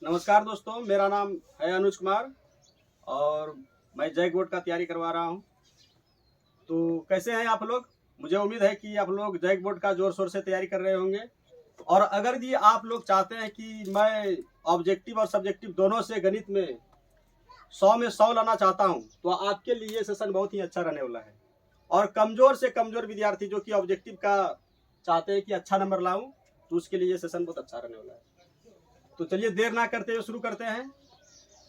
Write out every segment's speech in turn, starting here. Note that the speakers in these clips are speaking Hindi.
नमस्कार दोस्तों, मेरा नाम है अनुज कुमार और मैं जैक बोर्ड का तैयारी करवा रहा हूं। तो कैसे हैं आप लोग? मुझे उम्मीद है कि आप लोग जैक बोर्ड का जोर शोर से तैयारी कर रहे होंगे। और अगर ये आप लोग चाहते हैं कि मैं ऑब्जेक्टिव और सब्जेक्टिव दोनों से गणित में 100 में 100 लाना चाहता हूं, तो आपके लिए ये सेशन बहुत ही अच्छा रहने वाला है। और कमज़ोर से कमज़ोर विद्यार्थी जो कि ऑब्जेक्टिव का चाहते हैं कि अच्छा नंबर लाऊं, तो उसके लिए ये सेशन बहुत अच्छा रहने वाला है। तो चलिए देर ना करते हुए शुरू करते हैं।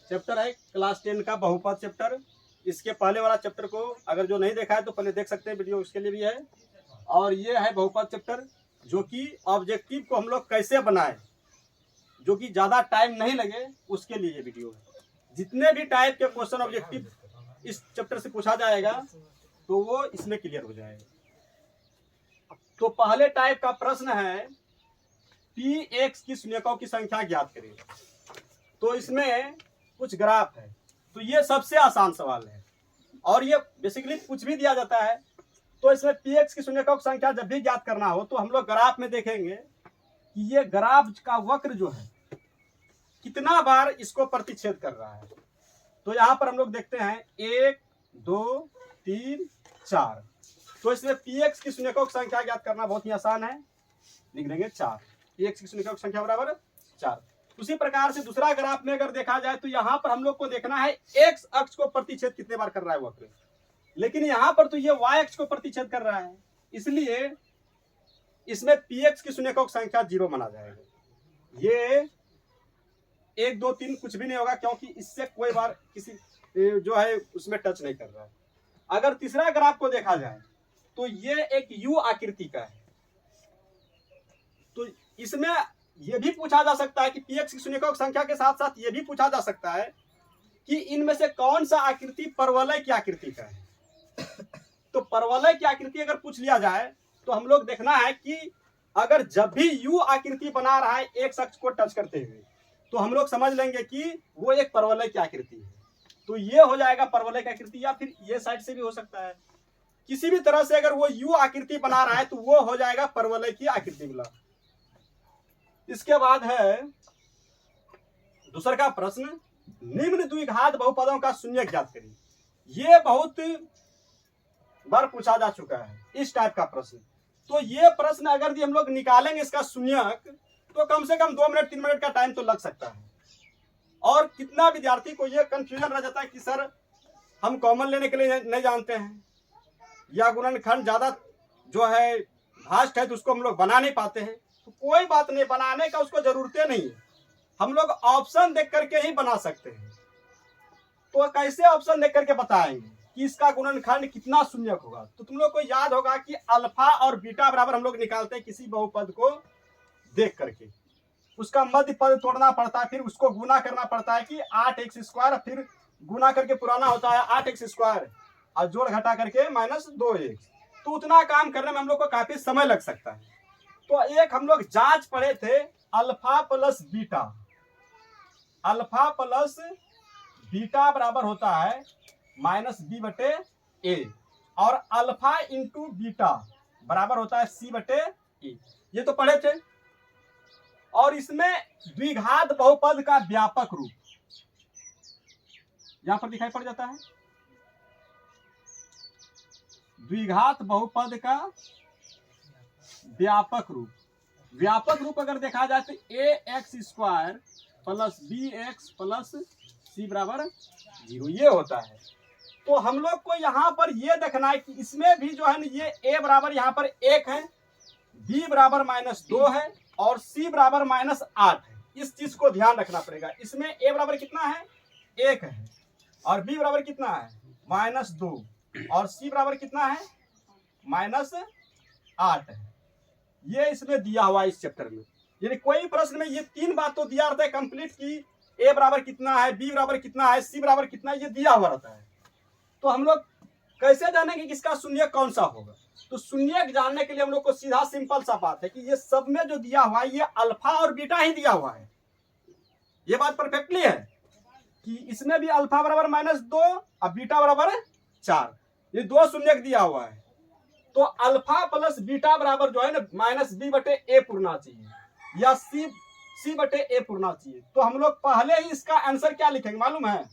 चैप्टर है क्लास 10 का बहुपद चैप्टर। इसके पहले वाला चैप्टर को अगर जो नहीं देखा है तो पहले देख सकते हैं, वीडियो उसके लिए भी है। और ये है बहुपद चैप्टर, जो कि ऑब्जेक्टिव को हम लोग कैसे बनाएं, जो कि ज़्यादा टाइम नहीं लगे, उसके लिए ये वीडियो है। जितने भी टाइप के क्वेश्चन ऑब्जेक्टिव इस चैप्टर से पूछा जाएगा तो वो इसमें क्लियर हो जाएगा। तो पहले टाइप का प्रश्न है px की शून्यकों की संख्या ज्ञात करें। तो इसमें कुछ ग्राफ है, तो ये सबसे आसान सवाल है। और ये बेसिकली कुछ भी दिया जाता है तो इसमें px की शून्यकों की संख्या जब भी ज्ञात करना हो तो हम लोग ग्राफ में देखेंगे कि ये ग्राफ का वक्र जो है कितना बार इसको प्रतिच्छेद कर रहा है। तो यहाँ पर हम लोग देखते हैं 1 2 3 4। तो इसमें px की शून्यकों की संख्या ज्ञात करना बहुत ही आसान है। लिख देंगे 4। px की शून्यकों की संख्या बराबर 4। उसी प्रकार से दूसरा ग्राफ में अगर देखा जाए तो यहाँ पर हम लोग को देखना है x अक्ष को प्रतिच्छेद कितने बार कर रहा है वक्र, लेकिन यहाँ पर तो ये y अक्ष को प्रतिच्छेद कर रहा है, इसलिए इसमें px की शून्यकों की संख्या 0 माना जाएगा। ये 1 2 3 कुछ भी नहीं होगा, क्योंकि इससे कोई बार किसी जो है उसमें टच नहीं कर रहा है। अगर तीसरा ग्राफ को देखा जाए तो ये एक यू आकृति का है, तो इसमें यह भी पूछा जा सकता है कि px की शून्यकों की संख्या के साथ साथ यह भी पूछा जा सकता है कि इनमें से कौन सा आकृति परवलय की आकृति का है। तो परवलय की आकृति अगर पूछ लिया जाए तो हम लोग देखना है कि अगर जब भी यू आकृति बना रहा है एक अक्ष को टच करते हुए, तो हम लोग समझ लेंगे कि वो एक परवलय की आकृति है। तो ये हो जाएगा परवलय की आकृति, या फिर ये साइड से भी हो सकता है। किसी भी तरह से अगर वो यू आकृति बना रहा है तो वो हो जाएगा परवलय की आकृति वाला। इसके बाद है दूसरा का प्रश्न, निम्न द्विघात बहुपदों का शून्यक ज्ञात करें। ये बहुत बार पूछा जा चुका है इस टाइप का प्रश्न। तो ये प्रश्न अगर हम लोग निकालेंगे इसका शून्यक तो कम से कम 2 मिनट 3 मिनट का टाइम तो लग सकता है। और कितना विद्यार्थी को ये कंफ्यूजन रह जाता है कि सर हम कॉमन लेने के लिए नहीं जानते हैं, या गुणनखंड ज्यादा जो है भास्ट है तो उसको हम लोग बना नहीं पाते हैं। तो कोई बात नहीं, बनाने का उसको जरूरतें नहीं है, हम लोग ऑप्शन देख करके ही बना सकते हैं। तो कैसे ऑप्शन देख करके बताएंगे कि इसका गुणनखंड कितना शून्यक होगा? तो तुम लोग को याद होगा कि अल्फा और बीटा बराबर हम लोग निकालते हैं किसी बहुपद को देख करके। उसका मध्य पद तोड़ना पड़ता है, फिर उसको गुना करना पड़ता है कि 8x², फिर गुना करके पुराना होता है 8x² और जोड़ घटा करके -2x। तो उतना काम करने में हम लोग को काफी समय लग सकता है। तो एक हम लोग जांच पढ़े थे, alpha plus beta. Alpha plus beta बराबर होता है -b/a, और अल्फा इंटू बीटा बराबर होता है c/e। ये तो पढ़े थे। और इसमें द्विघात बहुपद का व्यापक रूप यहां पर दिखाई पड़ जाता है। द्विघात बहुपद का व्यापक रूप, व्यापक रूप अगर देखा जाए तो ax² + bx + c बराबर 0 ये होता है। तो हम लोग को यहाँ पर ये देखना है कि इसमें भी जो है ना, ये a बराबर यहाँ पर 1 है, b बराबर -2 है और c बराबर -8 है। इस चीज को ध्यान रखना पड़ेगा। इसमें a बराबर कितना है? 1 है, और b बराबर कितना है? -2, और c बराबर कितना है? -8 है। ये इसमें दिया हुआ है इस चैप्टर में। यानी कोई प्रश्न में ये 3 बात तो दिया रहता है कंप्लीट की a बराबर कितना है, b बराबर कितना है, c बराबर कितना है, ये दिया हुआ रहता है। तो हम लोग कैसे जानेंगे कि इसका शून्यक कौन सा होगा? तो शून्यक जानने के लिए हम लोग को सीधा सिंपल सा बात है कि ये सब में जो दिया हुआ है ये अल्फा और बीटा ही दिया हुआ है। ये बात परफेक्टली है कि इसमें भी अल्फा बराबर -2 और बीटा बराबर 4, ये 2 शून्यक दिया हुआ है। तो अल्फा प्लस बीटा बराबर जो है ना माइनस बी बटे ए पुरना चाहिए या सी बटे ए पुरना चाहिए। तो हम लोग पहले ही इसका आंसर क्या लिखेंगे मालूम है?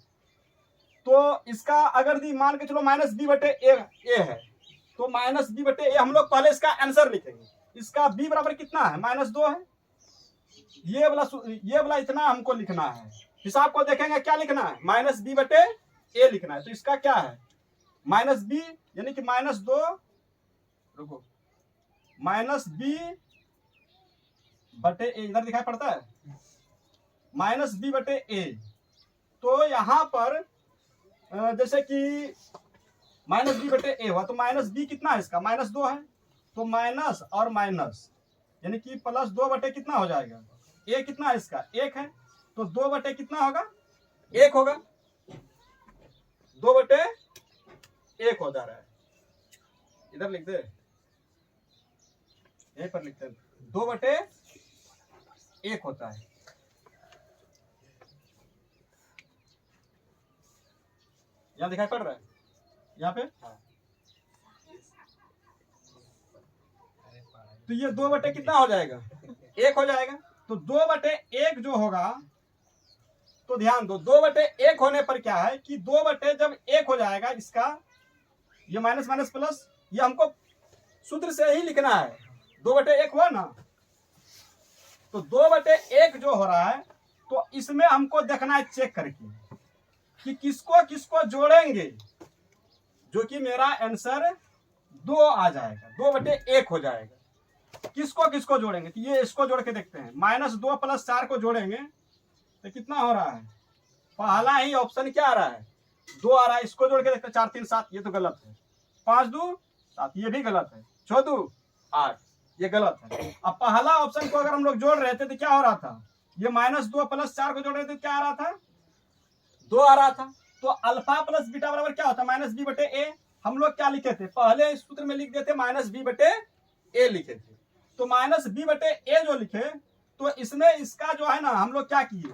तो इसका अगर दी मान के चलो माइनस बी बटे ए है, तो माइनस बी बटे ए हम लोग पहले इसका आंसर लिखेंगे। इसका बी बराबर कितना है? -2 है। ये वाला इतना हमको लिखना है। हिसाब को देखेंगे क्या लिखना है? माइनस बी बटे ए लिखना है। तो इसका क्या है? माइनस बी यानी कि -2, रुको, माइनस बी बटे ए इधर दिखाई पड़ता है, माइनस बी बटे ए। तो यहां पर जैसे कि माइनस बी बटे ए हुआ, तो माइनस बी कितना है इसका? -2 है। तो माइनस और माइनस यानी कि +2 बटे कितना हो जाएगा? ए कितना है इसका? 1 है। तो 2 बटे कितना होगा? 1 होगा। 2 बटे 1 हो जा रहा है। इधर लिख दे, यहीं पर लिखते हैं 2 बटे 1 होता है। यहाँ दिखाई पड़ रहा है? यहाँ पे हाँ। तो ये 2 बटे कितना हो जाएगा? 1 हो जाएगा। तो 2 बटे 1 जो होगा, तो ध्यान दो 2 बटे 1 होने पर क्या है कि 2 बटे जब 1 हो जाएगा इसका, ये माइनस माइनस प्लस, ये हमको सूत्र से ही लिखना है। 2 बटे 1 हुआ ना, तो 2 बटे 1 जो हो रहा है, तो इसमें हमको देखना है चेक करके कि किसको किसको जोड़ेंगे, जो कि मेरा आंसर 2 आ जाएगा, 2 बटे 1 हो जाएगा। किसको किसको जोड़ेंगे? तो ये इसको जोड़ के देखते हैं। -2 + 4 को जोड़ेंगे तो कितना हो रहा है? पहला ही ऑप्शन क्या आ रहा है? 2 आ रहा है। इसको जोड़ के देखते हैं। 4 3 7, ये तो गलत है। 5 2 7, ये भी गलत है। 6 2 8, ये गलत है। अब पहला ऑप्शन को अगर हम लोग जोड़ रहे थे तो क्या हो रहा था? ये -2 + 4 को जोड़ रहे थे, क्या आ रहा था? 2 आ रहा था। तो अल्फा प्लस बीटा बराबर क्या होता है? -b बटे ए। हम लोग क्या लिखे थे? पहले इस सूत्र में लिख देते -b बटे ए लिखे थे। तो -b बटे ए जो लिखे, तो इसमें इसका जो है ना, हम लोग क्या किए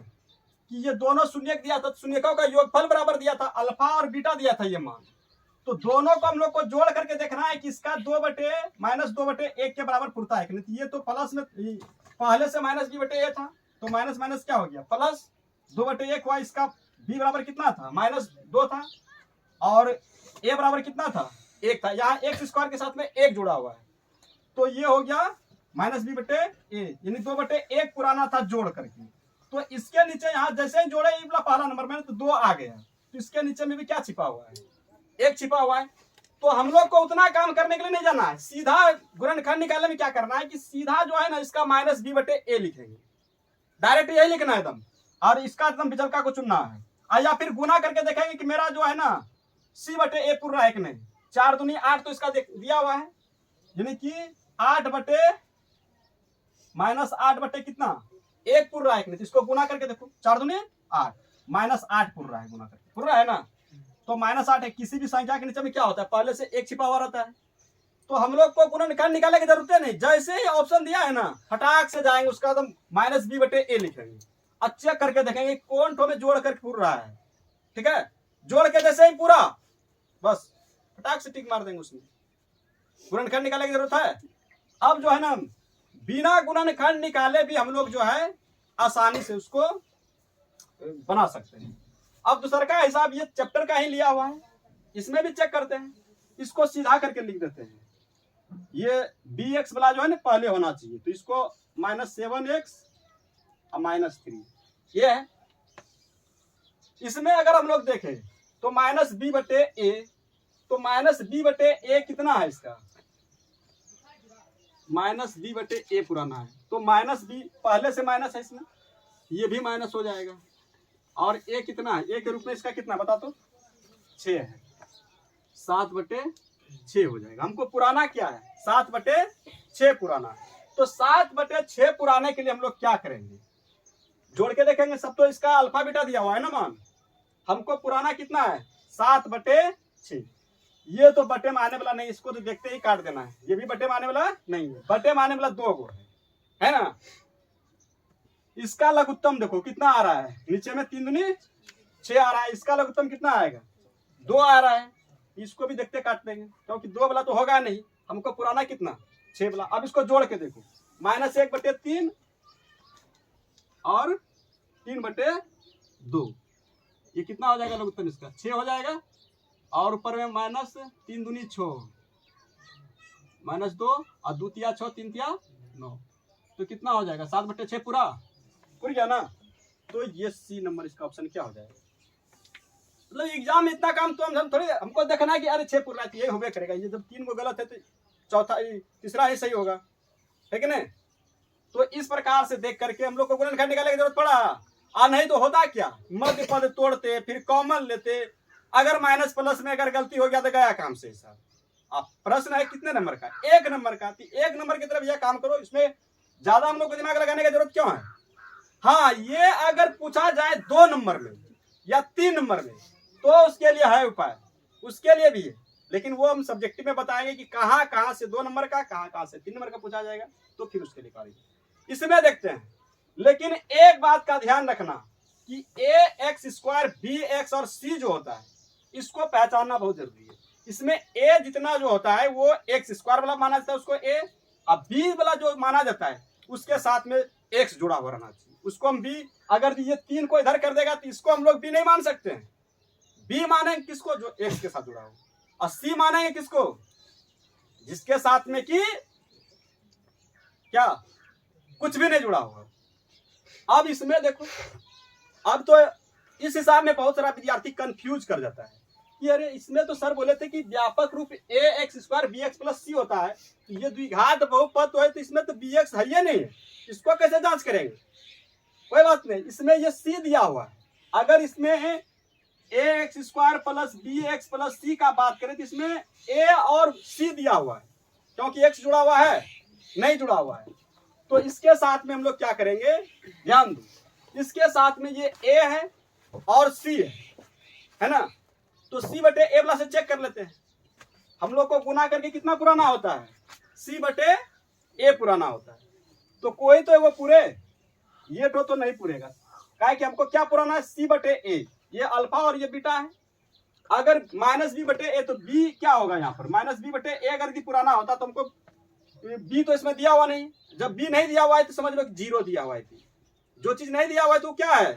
कि ये दोनों शून्यक दिया था, शून्यकों का योगफल बराबर दिया था, अल्फा और बीटा दिया था ये मान। तो दोनों को हम लोग को जोड़ करके देखना है कि इसका -2 बटे 1 के बराबर पुरता है कि नहीं। ये तो प्लस में पहले से -b बटे ए था, तो माइनस माइनस क्या हो गया? प्लस 2 बटे 1 हुआ। इसका b बराबर कितना था? -2 था। और a बराबर कितना था? 1 था। यहाँ x² के साथ में 1 जुड़ा हुआ है, तो ये हो गया -b बटे ए, यानी 2 बटे 1 पुराना था जोड़ करके। तो इसके नीचे यहाँ जैसे ही जोड़े पहला नंबर में, तो 2 आ गया। तो इसके नीचे में भी क्या छिपा हुआ है? 1 छिपा हुआ है। तो हम लोग को उतना काम करने के लिए नहीं जाना है। सीधा गुणनखंड निकालने में क्या करना है कि सीधा जो है ना, इसका -b बटे ए लिखेंगे, डायरेक्ट यही लिखना है एकदम, और इसका एकदम विचलका को चुनना है। या फिर गुना करके देखेंगे कि मेरा जो है ना c बटे ए पूरा है कि नहीं। 4 दूनी 8, तो इसका दिया हुआ है, यानी कि 8 बटे -8 बटे कितना? 1 पूरा है कि नहीं। तो इसको गुना करके देखो, 4 दूनी 8, -8 पूरा है, गुना करके पूरा है ना। तो -8 है। किसी भी संख्या के नीचे में क्या होता है? पहले से 1 छिपा हुआ रहता है। तो हम लोग को गुणनखंड निकालने की जरूरत नहीं। जैसे ही ऑप्शन दिया है ना, फटाक से जाएंगे उसका तो -b बटे ए लिखेंगे, अच्छा करके देखेंगे कौन ठो में जोड़ करके पूरा रहा है। ठीक है, जोड़ के जैसे ही पूरा, बस फटाक से टिक मार देंगे उसमें। गुणनखंड निकालने की जरूरत है। अब जो है ना, बिना गुणनखंड निकाले भी हम लोग जो है आसानी से उसको बना सकते हैं। अब दूसरा का हिसाब ये चैप्टर का ही लिया हुआ है, इसमें भी चेक करते हैं। इसको सीधा करके लिख देते हैं। ये bx वाला जो है ना पहले होना चाहिए, तो इसको -7x और -3 ये है। इसमें अगर हम लोग देखें तो -b बटे ए, तो -b बटे ए कितना है इसका? -b बटे ए पुराना है, तो -b पहले से माइनस है इसमें, ये भी माइनस हो जाएगा। और ए कितना है? ए के रूप में इसका कितना बता तो? 6 है। 7 बटे 6 हो जाएगा। हमको पुराना क्या है? 7 बटे 6 पुराना। तो 7 बटे 6 पुराने के लिए हम लोग क्या करेंगे? जोड़ के देखेंगे सब। तो इसका अल्फा बीटा दिया हुआ है ना मान। हमको पुराना कितना है? 7 बटे 6। ये तो बटे में आने वाला नहीं, इसको तो देखते ही काट देना है। ये भी बटे में आने वाला नहीं है, बटे में आने वाला 2 गो है ना। इसका लघुत्तम देखो कितना आ रहा है, नीचे में 3 दूनी 6 आ रहा है। इसका लघुत्तम कितना आएगा? 2 आ रहा है। इसको भी देखते काट देंगे, क्योंकि 2 वाला तो होगा नहीं। हमको पुराना कितना 6 बोला। अब इसको जोड़ के देखो, -1/3 और 3/2, ये कितना हो जाएगा लघुत्तम इसका 6 हो जाएगा। और ऊपर में -3 दूनी 6, -2 और 2 तिया 6, 3 तिया 9, तो कितना हो जाएगा 7/6 पूरा पूरी गया ना। तो ये सी नंबर इसका ऑप्शन क्या हो जाएगा। मतलब एग्जाम में इतना काम तो हम थोड़ी हमको देखना है कि अरे 6 पूरा ये होबे करेगा। ये जब 3 को गलत है तो चौथा तीसरा ही सही होगा, है कि नहीं। तो इस प्रकार से देख करके हम लोग को गुणनखंड निकालने की जरूरत पड़ा। नहीं तो होता क्या, मध्य पद तोड़ते फिर कॉमन लेते। अगर माइनस प्लस में अगर गलती हो गया तो गया काम से हिसाब। अब प्रश्न है कितने नंबर का, 1 नंबर का। 1 नंबर की तरफ यह काम करो, इसमें ज्यादा हम लोग को दिमाग लगाने की जरूरत क्यों है। हाँ, ये अगर पूछा जाए 2 नंबर में या 3 नंबर में तो उसके लिए है उपाय, उसके लिए भी है। लेकिन वो हम सब्जेक्टिव में बताएंगे कि कहाँ कहाँ से 2 नंबर का, कहाँ कहाँ से 3 नंबर का पूछा जाएगा, तो फिर उसके लिए करेंगे। इसमें देखते हैं। लेकिन एक बात का ध्यान रखना कि ax² bx और c जो होता है इसको पहचानना बहुत जरूरी है। इसमें a जितना जो होता है वो x² वाला माना जाता है उसको a, अब b वाला जो माना जाता है उसके साथ में x जुड़ा हुआ रहना चाहिए, उसको हम b। अगर ये 3 को इधर कर देगा तो इसको हम लोग b नहीं मान सकते हैं। b मानेंगे किसको, जो x के साथ जुड़ा हो, और c मानेंगे किसको, जिसके साथ में कि क्या कुछ भी नहीं जुड़ा हुआ। अब इसमें देखो, अब तो इस हिसाब में बहुत सारा विद्यार्थी कंफ्यूज कर जाता है कि अरे इसमें तो सर बोले थे कि व्यापक रूप ax² bx + c होता है, तो ये द्विघात बहुपद तो है, तो इसमें तो bx है ही नहीं है, इसको कैसे जांच करेंगे। कोई बात नहीं, इसमें ये c दिया हुआ है। अगर इसमें ax² + bx + c का बात करें तो इसमें a और c दिया हुआ है, क्योंकि x जुड़ा हुआ है नहीं जुड़ा हुआ है। तो इसके साथ में हम लोग क्या करेंगे, ध्यान दो, इसके साथ में ये a है और c है ना। तो c/a वाला से चेक कर लेते हैं। हम लोग को गुना करके कितना पुराना होता है, c/a पुराना होता है। तो कोई तो वो पूरे, ये तो नहीं पूरेगा, काहे कि हमको क्या पुराना है c/a, ये अल्फा और ये बीटा है। अगर -b/a तो b क्या होगा यहाँ पर, -b/a अगर यदि पुराना होता तो हमको b तो इसमें दिया हुआ नहीं। जब b नहीं दिया हुआ है तो समझ लो 0 दिया हुआ है। जो चीज नहीं दिया हुआ है तो क्या है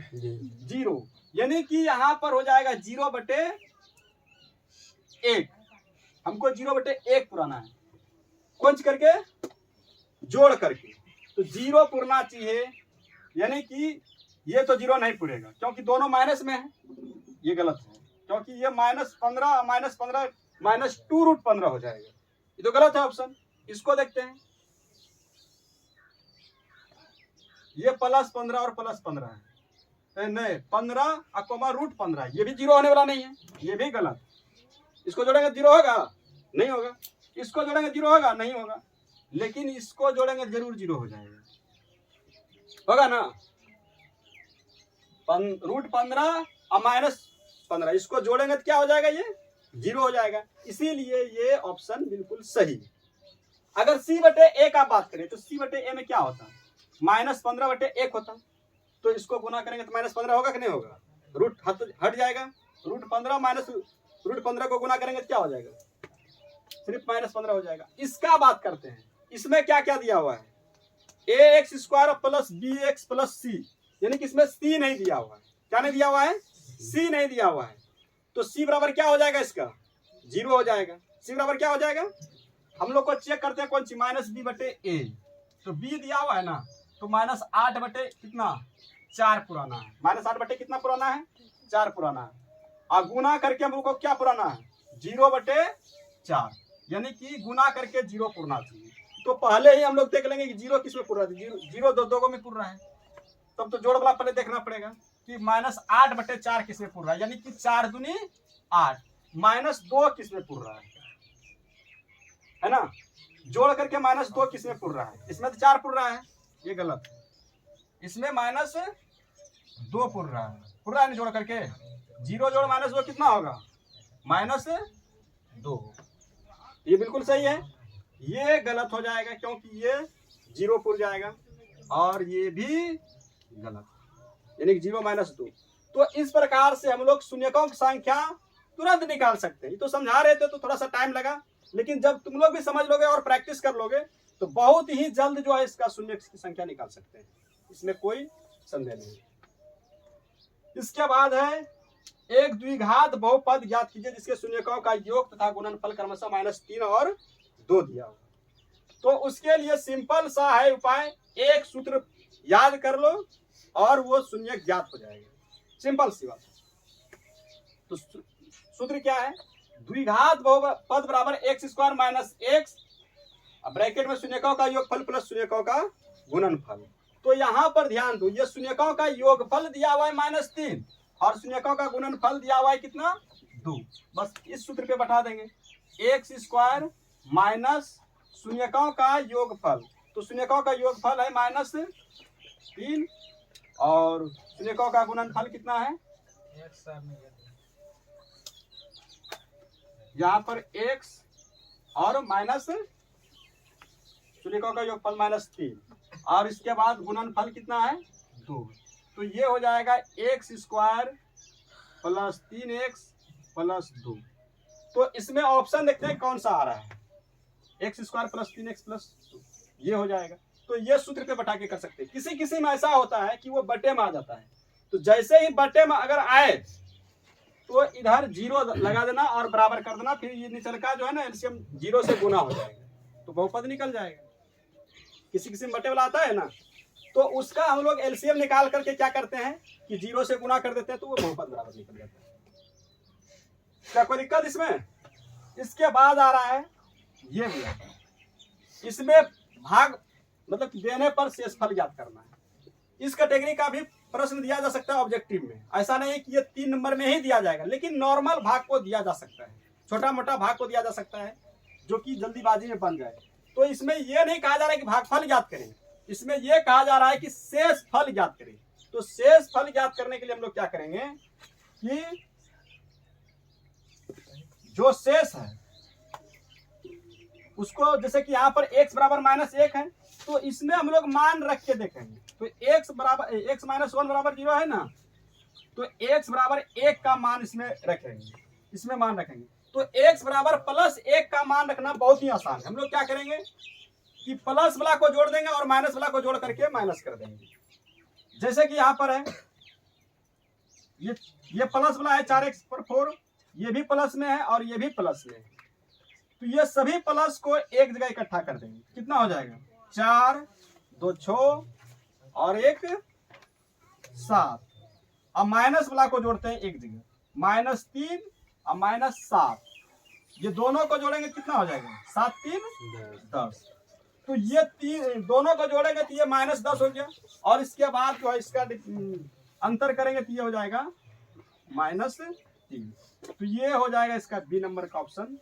0, यानी कि यहाँ पर हो जाएगा 0/1। हमको 0/1 पुराना है, कुंज करके जोड़ करके, तो 0 पुरना चाहिए। यानी कि ये तो 0 नहीं पुरेगा क्योंकि दोनों माइनस में है, ये गलत है, क्योंकि ये -15 -2√15 हो जाएगा, ये तो गलत है ऑप्शन। इसको देखते हैं, ये +15 और +15 है, नहीं 15 √15, ये भी 0 होने वाला नहीं है, ये भी गलत। इसको जोड़ेंगे 0 होगा नहीं होगा, इसको जोड़ेंगे 0 होगा नहीं होगा, लेकिन इसको जोड़ेंगे जरूर 0 हो जाएगा, होगा ना। √15 और -15 इसको जोड़ेंगे तो क्या हो जाएगा, ये 0 हो जाएगा। इसीलिए ये ऑप्शन बिल्कुल सही है। अगर c/a का बात करें तो c/a में क्या होता है, -15/1 होता। तो इसको गुना करेंगे तो -15 होगा कि नहीं होगा, रूट हट जाएगा। √15 माइनस √15 को गुना करेंगे तो क्या हो जाएगा, सिर्फ -15 हो जाएगा। इसका बात करते हैं, इसमें क्या क्या दिया हुआ है, ax² + bx + c, यानी कि इसमें c नहीं दिया हुआ है। क्या नहीं दिया हुआ है, c नहीं दिया हुआ है। तो c बराबर क्या हो जाएगा, इसका 0 हो जाएगा। c बराबर क्या हो जाएगा, हम लोग को चेक करते हैं कौन सी, -b/a। तो b दिया हुआ है ना, तो -8 कितना 4 पुराना है, -8 कितना पुराना है 4 पुराना है। और गुना करके हम लोग को क्या पुराना है 0/4, यानी कि गुना करके 0 पुरना चाहिए। तो पहले ही हम लोग देख लेंगे कि 0 किस में पुर रहा है, 0 दो में पुर रहा है, तब तो जोड़ वाला पहले देखना पड़ेगा कि -8/4 किस में पुर रहा है, यानी कि 4 दूनी 8, -2 किस में पुर रहा है ना। जोड़ करके -2 किस में पुर रहा है, इसमें तो 4 पुर रहा है, ये गलत है। इसमें -2 पुर रहा है नहीं, जोड़ करके 0 जोड़ -2 कितना होगा, -2, ये बिल्कुल सही है। ये गलत हो जाएगा क्योंकि ये 0 पुर जाएगा, और ये भी गलत, यानी कि 0 -2। तो इस प्रकार से हम लोग शून्यकों की संख्या तुरंत निकाल सकते हैं। तो समझा रहे थे तो थोड़ा सा टाइम लगा, लेकिन जब तुम लोग भी समझ लोगे और प्रैक्टिस कर लोगे तो बहुत ही जल्द जो है इसका शून्य की संख्या निकाल सकते हैं, इसमें कोई संदेह नहीं। इसके बाद है एक द्विघात बहुपद ज्ञात कीजिए जिसके शून्यकों का योग तथा गुणनफल क्रमशः -3 और 2 दिया हो। तो उसके लिए सिंपल सा है उपाय, एक सूत्र याद कर लो और वो शून्य ज्ञात हो जाएगा, सिंपल सी बात। तो सूत्र क्या है, द्विघात बहुपद बराबर x² माइनस x, ब्रैकेट में शून्यकों का योगफल प्लस शून्यकों का गुणनफल। तो यहाँ पर ध्यान दो, ये शून्यकों का योगफल दिया हुआ है -3 और शून्यकों का गुणनफल दिया हुआ है कितना, 2। बस इस सूत्र पे बैठा देंगे, x² माइनस शून्यकों का योगफल, तो शून्यकों का योगफल है -3 और शून्यकों का गुणनफल कितना है, यहाँ पर x और माइनस शून्यकों का योगफल -3 और इसके बाद गुणनफल कितना है, 2। तो ये हो जाएगा x² प्लस 3x प्लस 2। तो इसमें ऑप्शन देखते हैं कौन सा आ रहा है, x² प्लस 3x प्लस 2, ये हो जाएगा। तो ये सूत्र पे बैठा के कर सकते हैं। किसी किसी में ऐसा होता है कि वो बटे में आ जाता है, तो जैसे ही बटे में अगर आए तो इधर 0 लगा देना और बराबर कर देना, फिर ये निचल का जो है ना एलसीएम 0 से गुना हो जाएगा तो बहुपद निकल जाएगा। किसी किसी में बटे वाला आता है ना, तो उसका हम लोग एलसीएम निकाल करके क्या करते हैं कि 0 से गुना कर देते हैं तो वो बहुपद बराबर निकल जाता है। क्या कोई दिक्कत इसमें? इसके बाद आ रहा है ये भैया, इसमें भाग मतलब देने पर शेषफल ज्ञात करना है। इस कैटेगरी का भी प्रश्न दिया जा सकता है ऑब्जेक्टिव में, ऐसा नहीं है कि ये 3 नंबर में ही दिया जाएगा, लेकिन नॉर्मल भाग को दिया जा सकता है, छोटा मोटा भाग को दिया जा सकता है जो कि जल्दीबाजी में बन जाए। तो इसमें ये नहीं कहा जा रहा है कि भागफल ज्ञात करें, इसमें यह कहा जा रहा है कि शेष फल ज्ञात करें। तो शेष फल ज्ञात करने के लिए हम लोग क्या करेंगे कि जो शेष है उसको, जैसे कि यहाँ पर x बराबर -1 है, तो इसमें हम लोग मान रख के देखेंगे। तो x -1 बराबर 0 है ना, तो x बराबर 1 का मान इसमें रखेंगे, इसमें मान रखेंगे। तो x बराबर +1 का मान रखना बहुत ही आसान है। हम लोग क्या करेंगे कि प्लस वाला को जोड़ देंगे और माइनस वाला को जोड़ करके माइनस कर देंगे। जैसे कि यहाँ पर है ये प्लस वाला है 4x/4, ये भी प्लस में है और ये भी प्लस में है, तो ये सभी प्लस को एक जगह इकट्ठा कर देंगे। कितना हो जाएगा, 4 2 6 और 1 7। अब माइनस वाला को जोड़ते हैं एक जगह, -3 और -7, ये दोनों को जोड़ेंगे कितना हो जाएगा, 7 3 10। तो ये दोनों को जोड़ेंगे तो ये -10 हो गया, और इसके बाद जो है इसका अंतर करेंगे तो ये हो जाएगा -3। तो ये हो जाएगा इसका बी नंबर का ऑप्शन।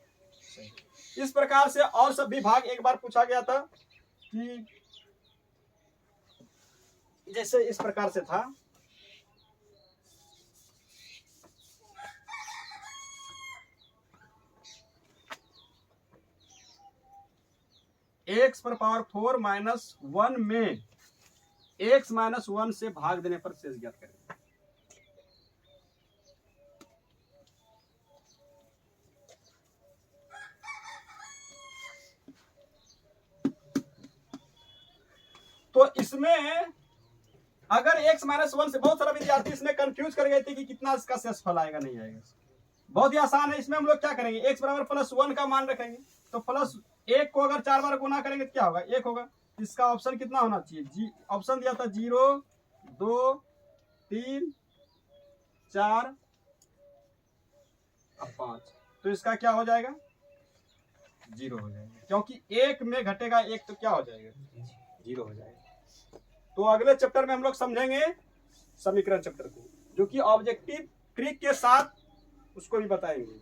इस प्रकार से और सब भी भाग एक बार पूछा गया था कि जैसे इस प्रकार से था, x⁴ -1 में x -1 से भाग देने पर शेष ज्ञात करें। तो इसमें अगर x -1 से, बहुत सारा विद्यार्थी इसमें कंफ्यूज कर गए थे कि कितना इसका शेषफल आएगा नहीं आएगा। बहुत ही आसान है। इसमें हम लोग क्या करेंगे, x बराबर +1 का मान रखेंगे, तो +1 को अगर 4 बार गुना करेंगे तो क्या होगा, 1 होगा। इसका ऑप्शन कितना होना चाहिए, ऑप्शन दिया था 0 2 3 4 और 5, तो इसका क्या हो जाएगा, 0 हो जाएगा, क्योंकि 1 में घटेगा 1 तो क्या हो जाएगा, 0 हो जाएगा। तो अगले चैप्टर में हम लोग समझेंगे समीकरण चैप्टर को, जो कि ऑब्जेक्टिव ट्रिक के साथ उसको भी बताएंगे।